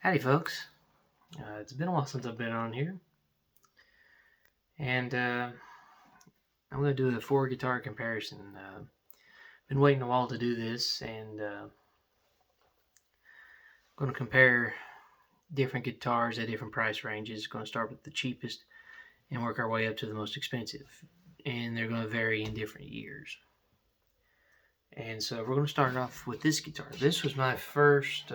Howdy, folks. It's been a while since I've been on here, and I'm going to do a four guitar comparison. Been waiting a while to do this, and going to compare different guitars at different price ranges. Going to start with the cheapest and work our way up to the most expensive, and they're going to vary in different years. And so we're going to start off with this guitar. This was my first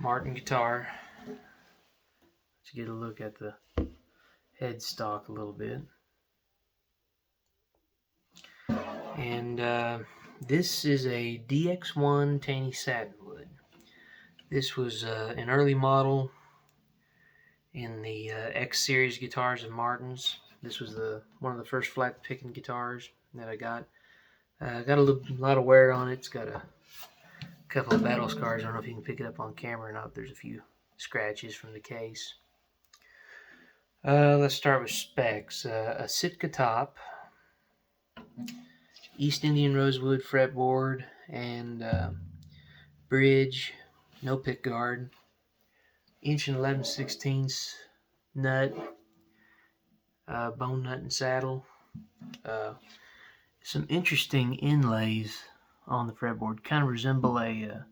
Martin guitar. Let's get a look at the headstock a little bit. And this is a DX1 Tawny Satinwood. This was an early model in the X series guitars of Martin's. This was one of the first flat picking guitars that I got. Got a lot of wear on it. It's got a couple of battle scars. I don't know if you can pick it up on camera or not. There's a few scratches from the case. Let's start with specs. A Sitka top, East Indian rosewood fretboard, and bridge, no pick guard, 1 11/16 nut, bone nut and saddle. Some interesting inlays on the fretboard, kind of resemble the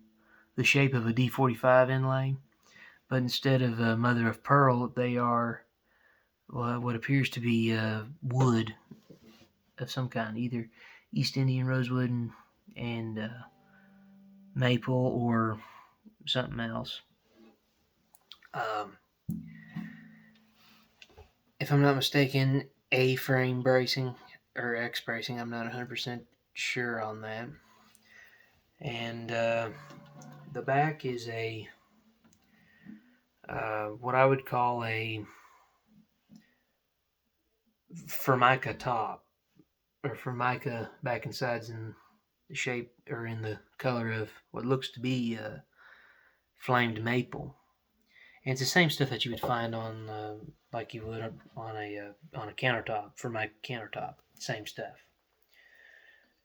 shape of a D45 inlay, but instead of mother of pearl, they are what appears to be wood of some kind, either East Indian rosewood and maple or something else. If I'm not mistaken, A-frame bracing or X bracing, I'm not 100% sure on that. And the back is a what I would call a Formica top, or Formica back and sides in the shape or in the color of what looks to be flamed maple. And it's the same stuff that you would find on like you would on a countertop, Formica countertop. Same stuff.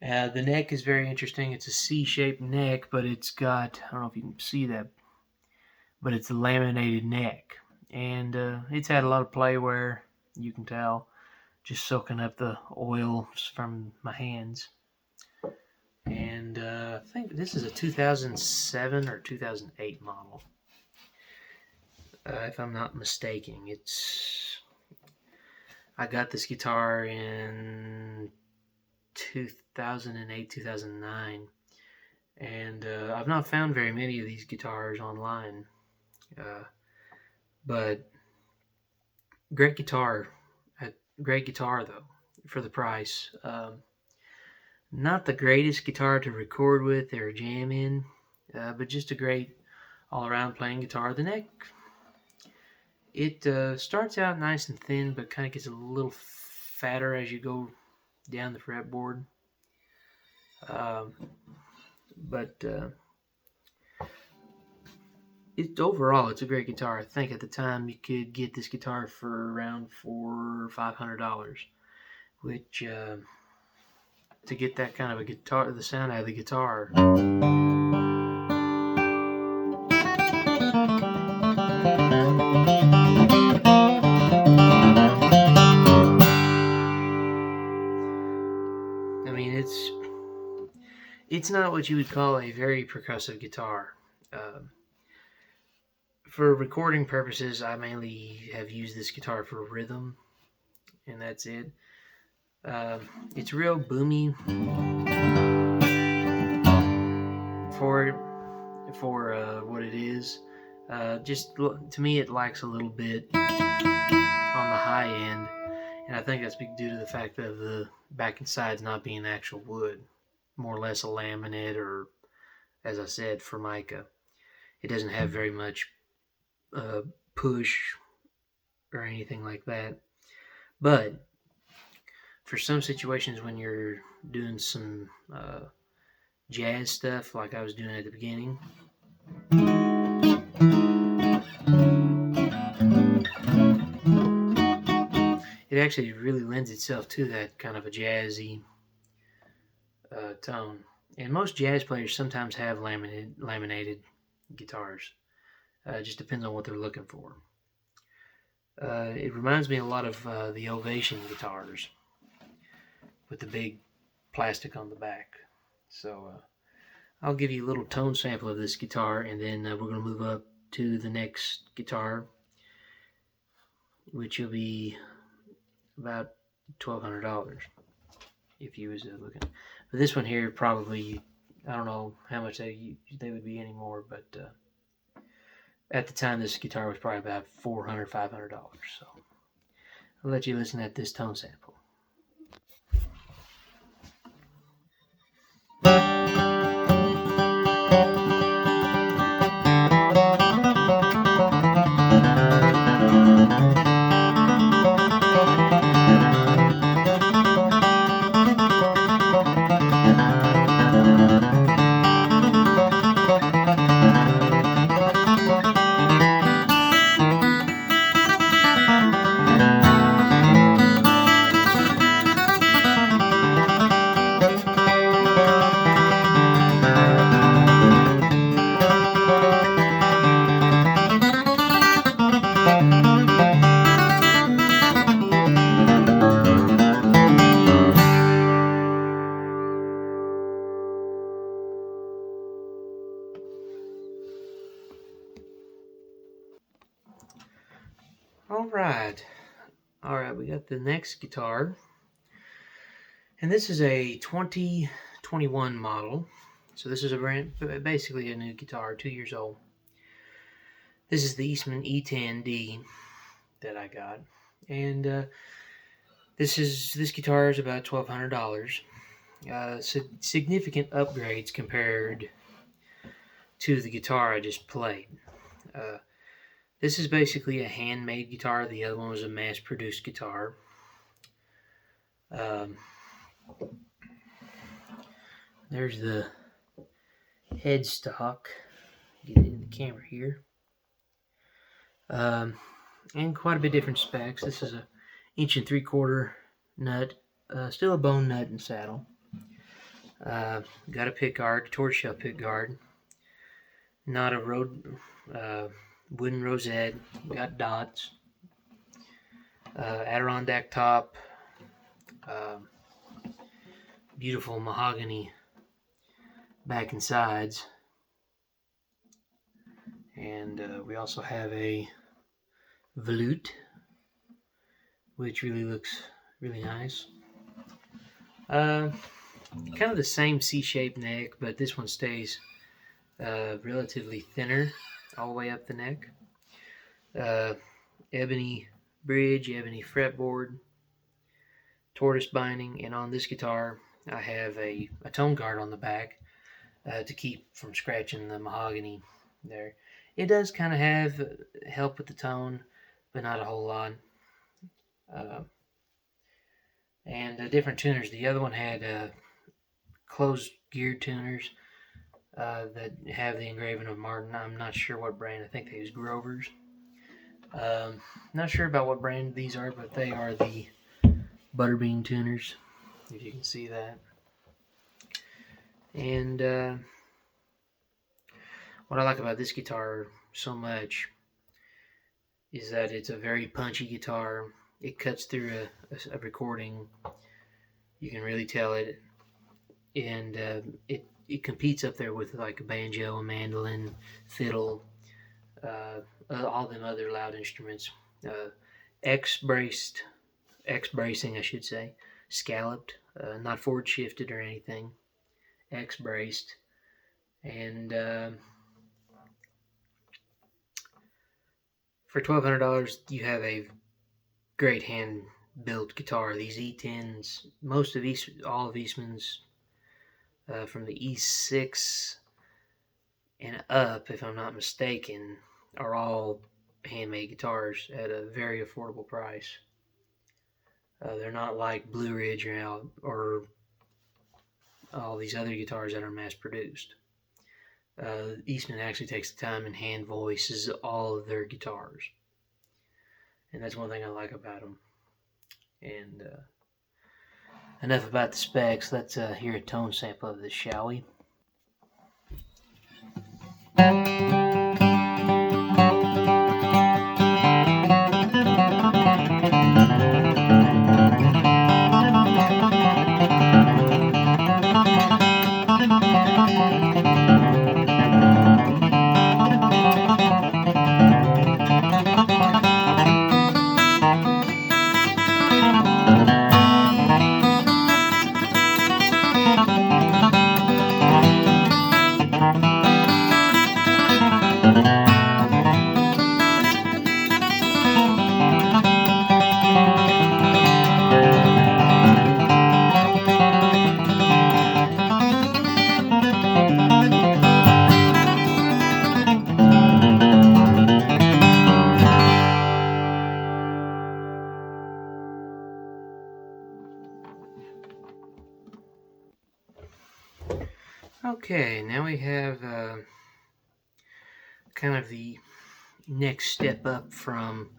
The neck is very interesting. It's a C-shaped neck, but it's got, I don't know if you can see that, but it's a laminated neck. And it's had a lot of play wear, you can tell, just soaking up the oil from my hands. And I think this is a 2007 or 2008 model, if I'm not mistaken. I got this guitar in 2008, 2009, and I've not found very many of these guitars online, but great guitar though, for the price. Not the greatest guitar to record with or jam in, but just a great all-around playing guitar. The neck, it starts out nice and thin, but kind of gets a little fatter as you go down the fretboard. But overall, it's a great guitar. I think at the time you could get this guitar for around $400 or $500, which to get that kind of a guitar, the sound out of the guitar. I mean, it's not what you would call a very percussive guitar. For recording purposes, I mainly have used this guitar for rhythm, and that's it. It's real boomy for what it is. Just to me, it lacks a little bit on the high end, and I think that's due to the fact of the back and sides not being actual wood, more or less a laminate, or, as I said, Formica. It doesn't have very much push or anything like that. But for some situations when you're doing some jazz stuff like I was doing at the beginning, it actually really lends itself to that kind of a jazzy tone. And most jazz players sometimes have laminated guitars. It just depends on what they're looking for. It reminds me a lot of the Ovation guitars with the big plastic on the back. So I'll give you a little tone sample of this guitar, and then we're going to move up to the next guitar, which will be about $1,200 if you was looking. But this one here, probably, I don't know how much they would be anymore, but at the time this guitar was probably about $400, $500. So I'll let you listen at this tone sample. All right, we got the next guitar, and this is a 2021 model. So this is basically a new guitar, 2 years old. This is the Eastman E10D that I got, and this guitar is about $1,200. Significant upgrades compared to the guitar I just played. This is basically a handmade guitar. The other one was a mass-produced guitar. There's the headstock. Get it in the camera here. And quite a bit different specs. This is a 1 3/4 nut. Still a bone nut and saddle. Got a pick guard, tortoiseshell pick guard. Not a wooden rosette. Got dots. Adirondack top. Beautiful mahogany back and sides. And we also have a volute, which really looks really nice. Kind of the same C-shaped neck, but this one stays relatively thinner all the way up the neck. Ebony bridge, ebony fretboard, tortoise binding, and on this guitar I have a tone guard on the back to keep from scratching the mahogany there. It does kind of have help with the tone, but not a whole lot. And different tuners. The other one had closed gear tuners that have the engraving of Martin. I'm not sure what brand. I think they use Grover's. Not sure about what brand these are, but they are the Butterbean tuners, if you can see that. And what I like about this guitar so much is that it's a very punchy guitar. It cuts through a recording. You can really tell it. And it competes up there with like a banjo, a mandolin, fiddle, all them other loud instruments. X-bracing, I should say. Scalloped, not forward shifted or anything. X-braced. And for $1,200, you have a great hand-built guitar. These E10s, all of Eastman's, from the E6 and up, if I'm not mistaken, are all handmade guitars at a very affordable price. They're not like Blue Ridge or all these other guitars that are mass-produced. Eastman actually takes the time and hand voices all of their guitars. And that's one thing I like about them. And enough about the specs. Let's hear a tone sample of this, shall we? Okay, now we have kind of the next step up from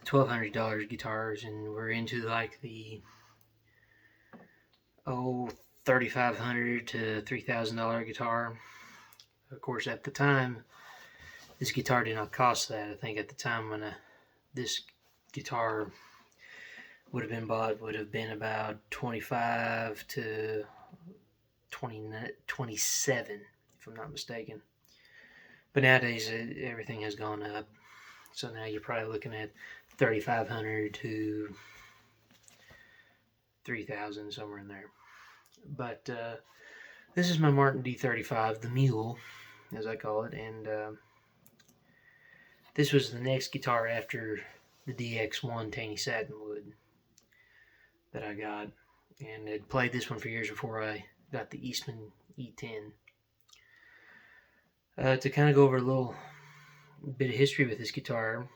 $1,200 guitars, and we're into like the $3,500 to $3,000 guitar. Of course, at the time, this guitar did not cost that. I think at the time when this guitar would have been bought would have been about 25 to 27, if I'm not mistaken. But nowadays, everything has gone up. So now you're probably looking at 3,500 to 3,000, somewhere in there. But this is my Martin D35, the Mule, as I call it, and this was the next guitar after the DX1 Tawny Satinwood that I got, and had played this one for years before I got the Eastman E10. To kind of go over a little bit of history with this guitar,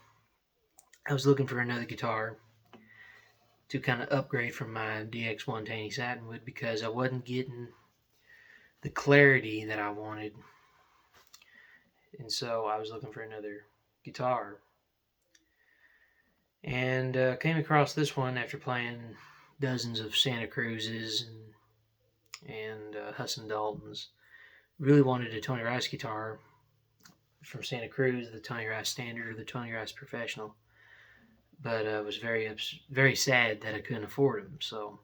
I was looking for another guitar to kind of upgrade from my DX1 Tawny Satinwood because I wasn't getting the clarity that I wanted, and so I was looking for another guitar, and came across this one after playing dozens of Santa Cruzes and Husson Daltons. Really wanted a Tony Rice guitar from Santa Cruz, the Tony Rice Standard or the Tony Rice Professional, but I was very sad that I couldn't afford them. So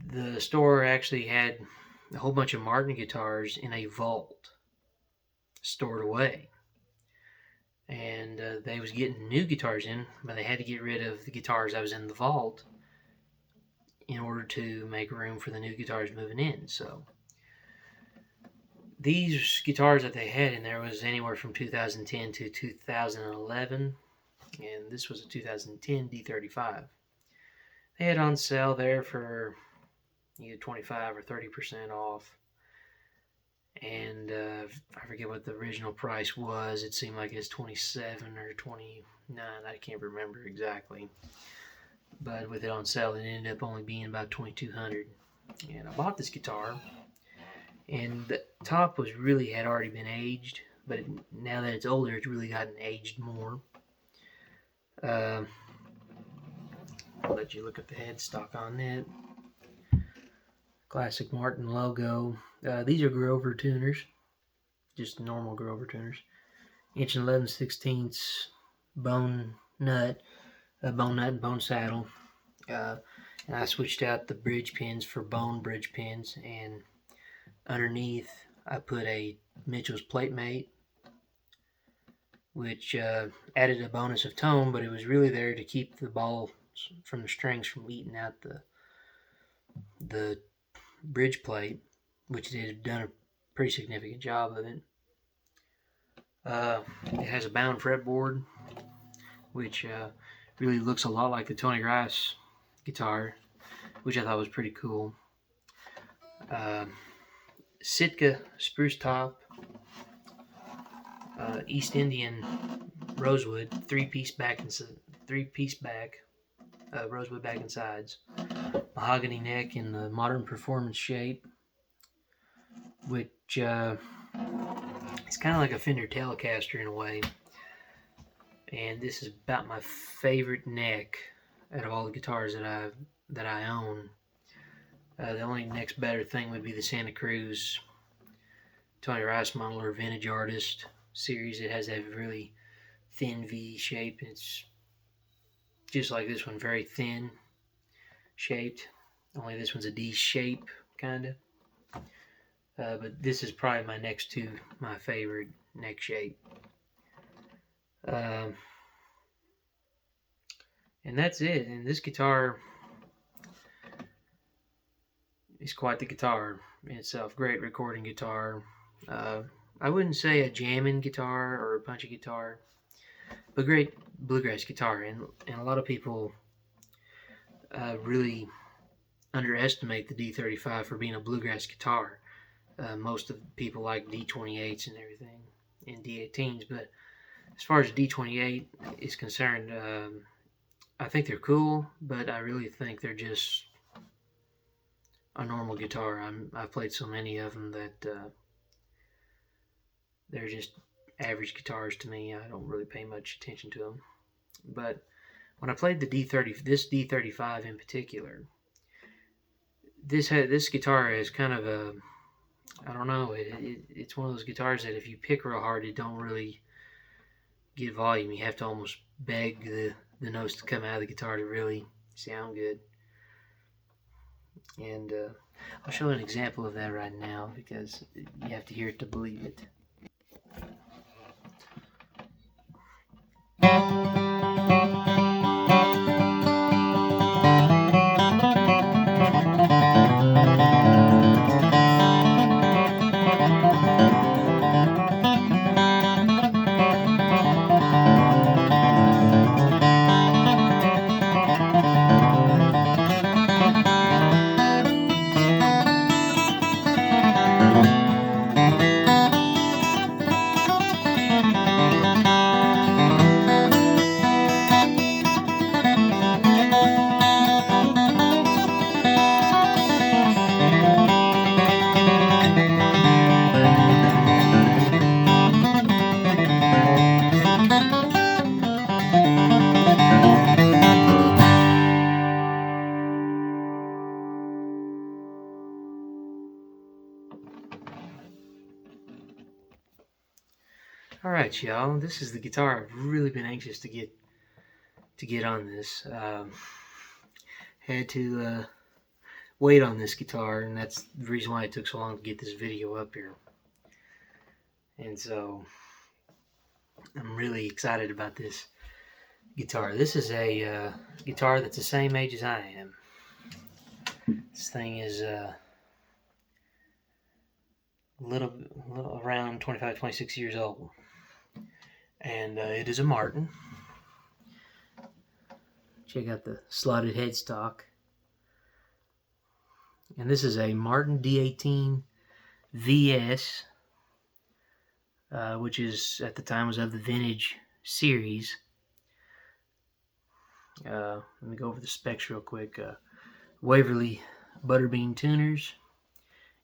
the store actually had a whole bunch of Martin guitars in a vault stored away, and they was getting new guitars in, but they had to get rid of the guitars that was in the vault in order to make room for the new guitars moving in. So these guitars that they had in there was anywhere from 2010 to 2011, and this was a 2010 D35. They had on sale there for either 25 or 30% off, and I forget what the original price was. It seemed like it's 27 or 29. I can't remember exactly, but with it on sale, it ended up only being about $2,200. And I bought this guitar, and the top was had already been aged, but now that it's older, it's really gotten aged more. I'll let you look at the headstock on it. Classic Martin logo. These are Grover tuners, just normal Grover tuners. Inch and 11/16 bone nut and bone saddle. And I switched out the bridge pins for bone bridge pins, and underneath I put a Mitchell's plate mate, which added a bonus of tone, but it was really there to keep the balls from the strings from eating out the bridge plate, which they had done a pretty significant job of it. It has a bound fretboard, which really looks a lot like the Tony Rice guitar, which I thought was pretty cool. Sitka spruce top, East Indian rosewood, three-piece back, rosewood back and sides, mahogany neck in the modern performance shape, which it's kind of like a Fender Telecaster in a way. And this is about my favorite neck out of all the guitars that I own. The only next better thing would be the Santa Cruz Tony Rice model or Vintage Artist series. It has that really thin V shape. It's just like this one, very thin shaped. Only this one's a D shape, kind of. But this is probably my next to my favorite neck shape. And that's it. And this guitar is quite the guitar in itself. Great recording guitar. I wouldn't say a jamming guitar or a punchy guitar, but great bluegrass guitar. And a lot of people really underestimate the D35 for being a bluegrass guitar. Most of the people like D28s and everything, and D18s, but as far as the D28 is concerned, I think they're cool, but I really think they're just a normal guitar. I've played so many of them that they're just average guitars to me. I don't really pay much attention to them. But when I played this D35 in particular, this guitar is kind of a, I don't know, it's one of those guitars that if you pick real hard, it don't really get volume. You have to almost beg the notes to come out of the guitar to really sound good. And I'll show an example of that right now because you have to hear it to believe it. Alright, y'all, this is the guitar I've really been anxious to get on this. Had to wait on this guitar, and that's the reason why it took so long to get this video up here. And so I'm really excited about this guitar. This is a guitar that's the same age as I am. This thing is little around 25, 26 years old. And it is a Martin. Check out the slotted headstock. And this is a Martin D18 VS, which is at the time was of the vintage series. Let me go over the specs real quick. Waverly butterbean tuners,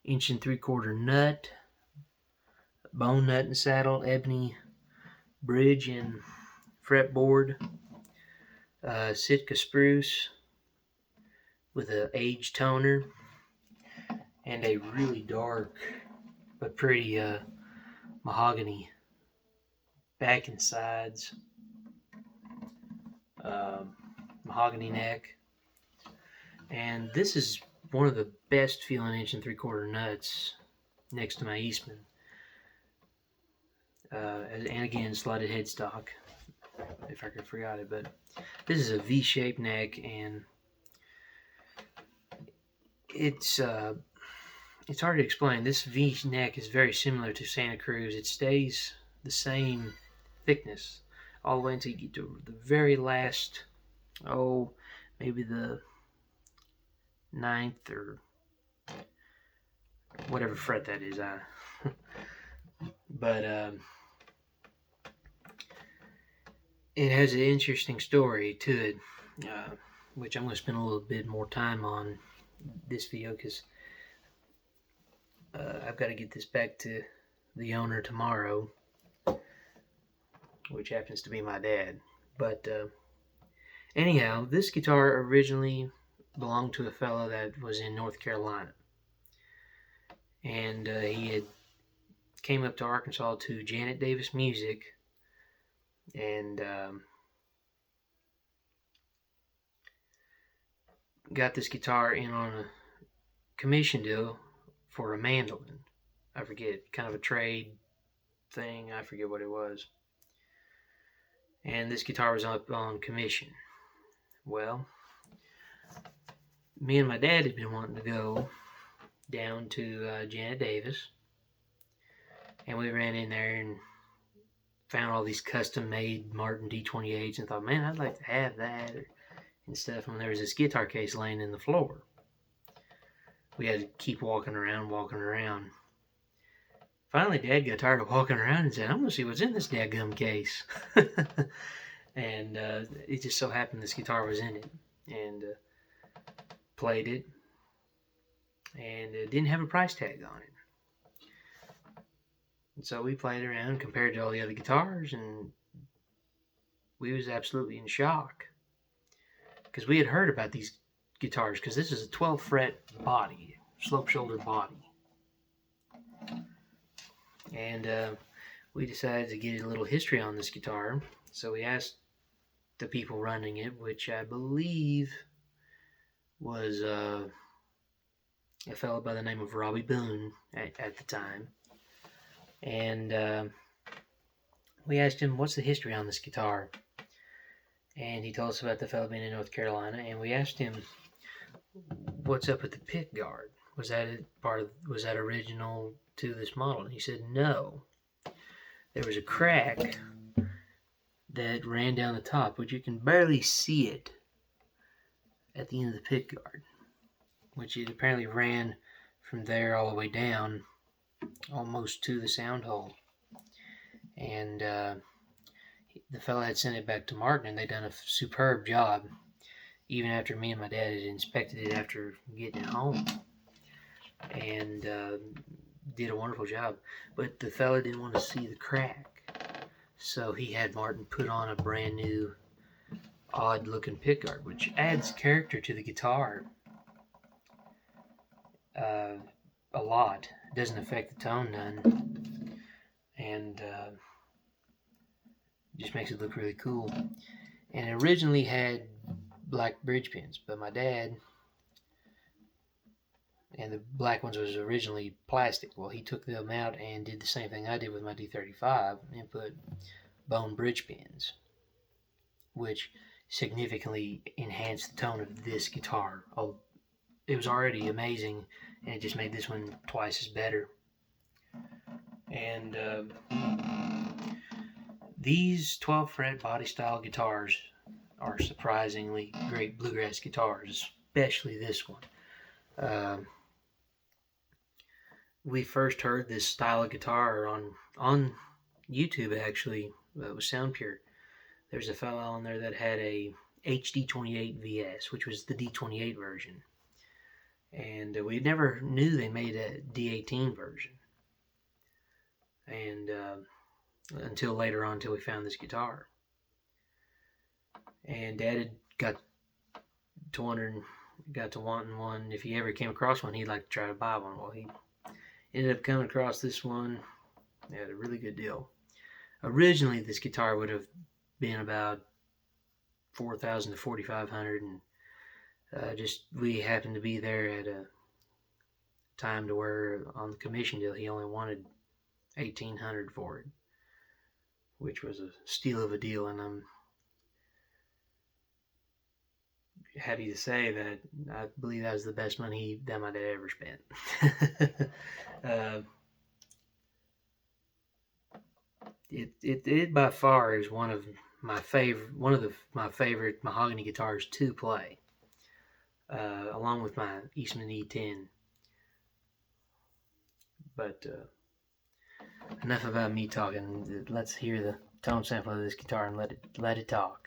1 3/4 nut, bone nut and saddle, ebony bridge and fretboard, Sitka spruce with an aged toner, and a really dark but pretty mahogany back and sides, mahogany neck. And this is one of the best feeling 1 3/4 nuts next to my Eastman. And again, slotted headstock, if I could forgot it. But this is a V-shaped neck, and it's hard to explain. This V neck is very similar to Santa Cruz. It stays the same thickness all the way until you get to the very last, maybe the 9th or whatever fret that is. But it has an interesting story to it, which I'm going to spend a little bit more time on this video because I've got to get this back to the owner tomorrow, which happens to be my dad. But anyhow, this guitar originally belonged to a fellow that was in North Carolina, and he had came up to Arkansas to Janet Davis Music, and got this guitar in on a commission deal for a mandolin. I forget, kind of a trade thing. I forget what it was. And this guitar was up on commission. Well, me and my dad had been wanting to go down to Janet Davis, and we ran in there and found all these custom-made Martin D28s and thought, man, I'd like to have that and stuff. And there was this guitar case laying in the floor. We had to keep walking around. Finally, Dad got tired of walking around and said, I'm going to see what's in this dadgum case. And it just so happened this guitar was in it. And played it. and it didn't have a price tag on it. And so we played around, compared to all the other guitars, and we was absolutely in shock because we had heard about these guitars, because this is a 12 fret body, slope shoulder body, and we decided to get a little history on this guitar. So we asked the people running it, which I believe was a fellow by the name of Robbie Boone at the time, and we asked him, what's the history on this guitar? And he told us about the fellow being in North Carolina, and we asked him, what's up with the pick guard? Was that original to this model? And he said no. There was a crack that ran down the top, which you can barely see it at the end of the pick guard, which it apparently ran from there all the way down, almost to the sound hole. And the fella had sent it back to Martin, and they'd done a superb job, even after me and my dad had inspected it after getting it home, and did a wonderful job. But the fella didn't want to see the crack, so he had Martin put on a brand new, odd looking pickguard, which adds character to the guitar a lot. It doesn't affect the tone none, and just makes it look really cool. And it originally had black bridge pins, but my dad, and the black ones was originally plastic. Well, he took them out and did the same thing I did with my D35 and put bone bridge pins, which significantly enhanced the tone of this guitar. Oh, it was already amazing, and it just made this one twice as better. And these 12 fret body style guitars are surprisingly great bluegrass guitars, especially this one. We first heard this style of guitar on YouTube, actually. It was Soundpure. There's a fellow on there that had a HD28 VS, which was the D28 version. And we never knew they made a D18 version. And until later on, until we found this guitar. And Dad had got to wanting one. If he ever came across one, he'd like to try to buy one. Well, he ended up coming across this one at a really good deal. Originally, this guitar would have been about $4,000 to $4,500, and just we happened to be there at a time to where on the commission deal he only wanted $1,800 for it, which was a steal of a deal, and I'm happy to say that I believe that was the best money that my dad ever spent. It by far is one of my favorite mahogany guitars to play, along with my Eastman E10. But enough about me talking. Let's hear the tone sample of this guitar and let it talk.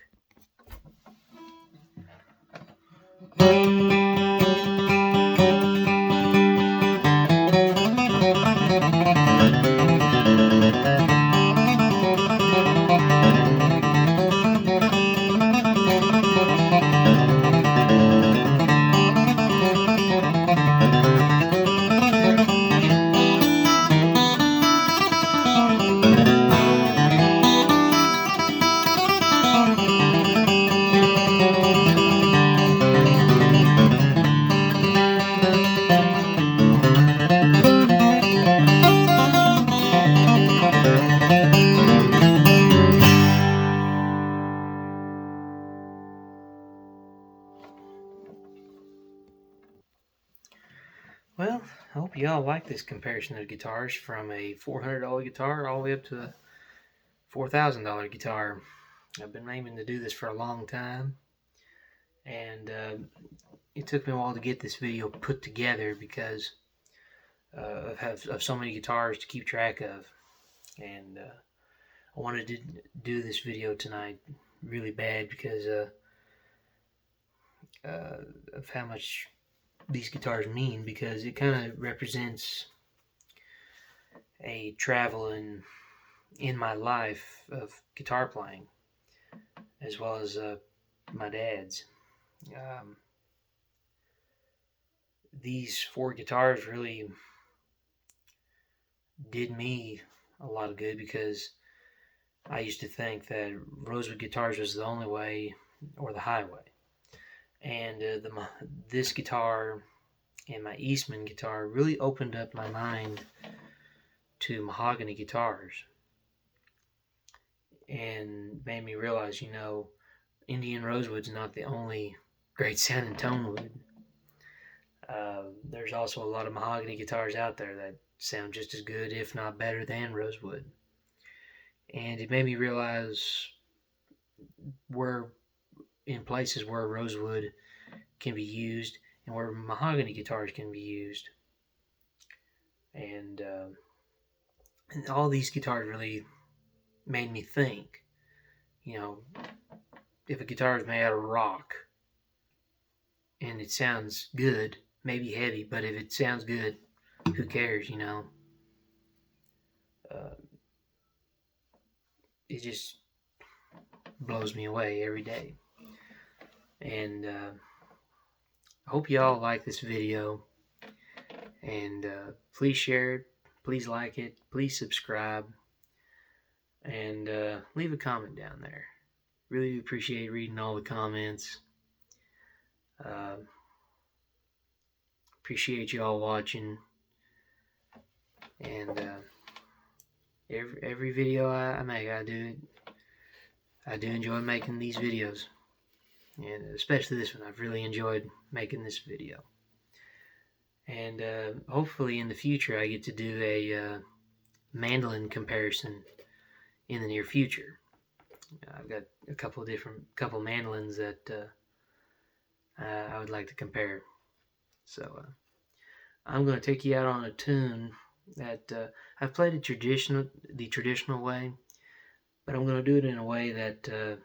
Well, I hope y'all like this comparison of guitars from a $400 guitar all the way up to a $4,000 guitar. I've been aiming to do this for a long time, and it took me a while to get this video put together because of so many guitars to keep track of. And I wanted to do this video tonight really bad because of how much these guitars mean, because it kind of represents a travel in my life of guitar playing, as well as my dad's. Um, these four guitars really did me a lot of good, because I used to think that Rosewood guitars was the only way, or the highway. And this guitar and my Eastman guitar really opened up my mind to mahogany guitars, and made me realize, Indian Rosewood's not the only great sounding tone wood. There's also a lot of mahogany guitars out there that sound just as good, if not better, than Rosewood. And it made me realize where, in places where Rosewood can be used and where mahogany guitars can be used. And all these guitars really made me think, if a guitar is made out of rock and it sounds good, maybe heavy, but if it sounds good, who cares, it just blows me away every day. And I hope y'all like this video, and please share it, please like it, please subscribe, and leave a comment down there. Really appreciate reading all the comments. Appreciate y'all watching, and every video I make, I do enjoy making these videos, and especially this one. I've really enjoyed making this video, and hopefully in the future I get to do a mandolin comparison in the near future. I've got a couple mandolins that I would like to compare. So I'm going to take you out on a tune that I've played the traditional way, but I'm going to do it in a way that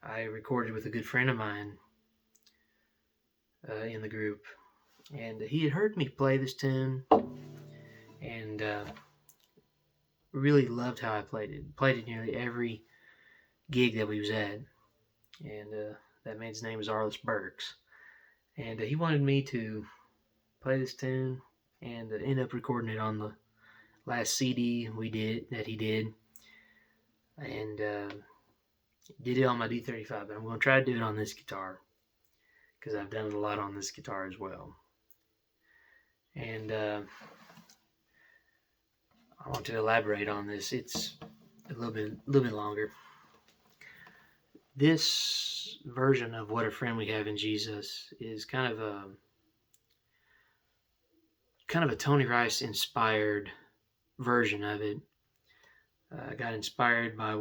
I recorded with a good friend of mine in the group, and he had heard me play this tune, and really loved how I played it. Played it nearly every gig that we was at, and that man's name is Arliss Burks, and he wanted me to play this tune, and end up recording it on the last CD he did, and did it on my D35, but I'm going to try to do it on this guitar, because I've done it a lot on this guitar as well. And I want to elaborate on this. It's a little bit longer. This version of What a Friend We Have in Jesus is kind of a Tony Rice inspired version of it. I got inspired by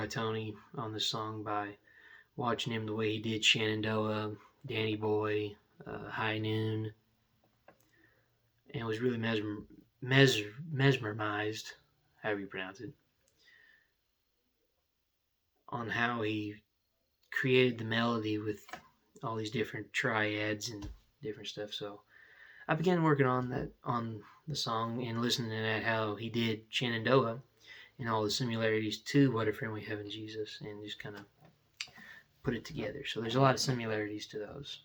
Tony on this song by watching him the way he did Shenandoah, Danny Boy, High Noon, and was really mesmerized, however you pronounce it, on how he created the melody with all these different triads and different stuff. So I began working on the song and listening at how he did Shenandoah and all the similarities to What a Friend We Have in Jesus, and just kind of put it together. So there's a lot of similarities to those.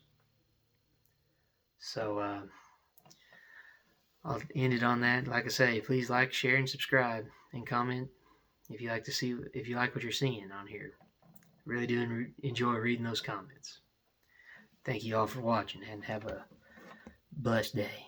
So I'll end it on that. Like I say, please like, share, and subscribe, and comment if you like what you're seeing on here. Really do enjoy reading those comments. Thank you all for watching, and have a blessed day.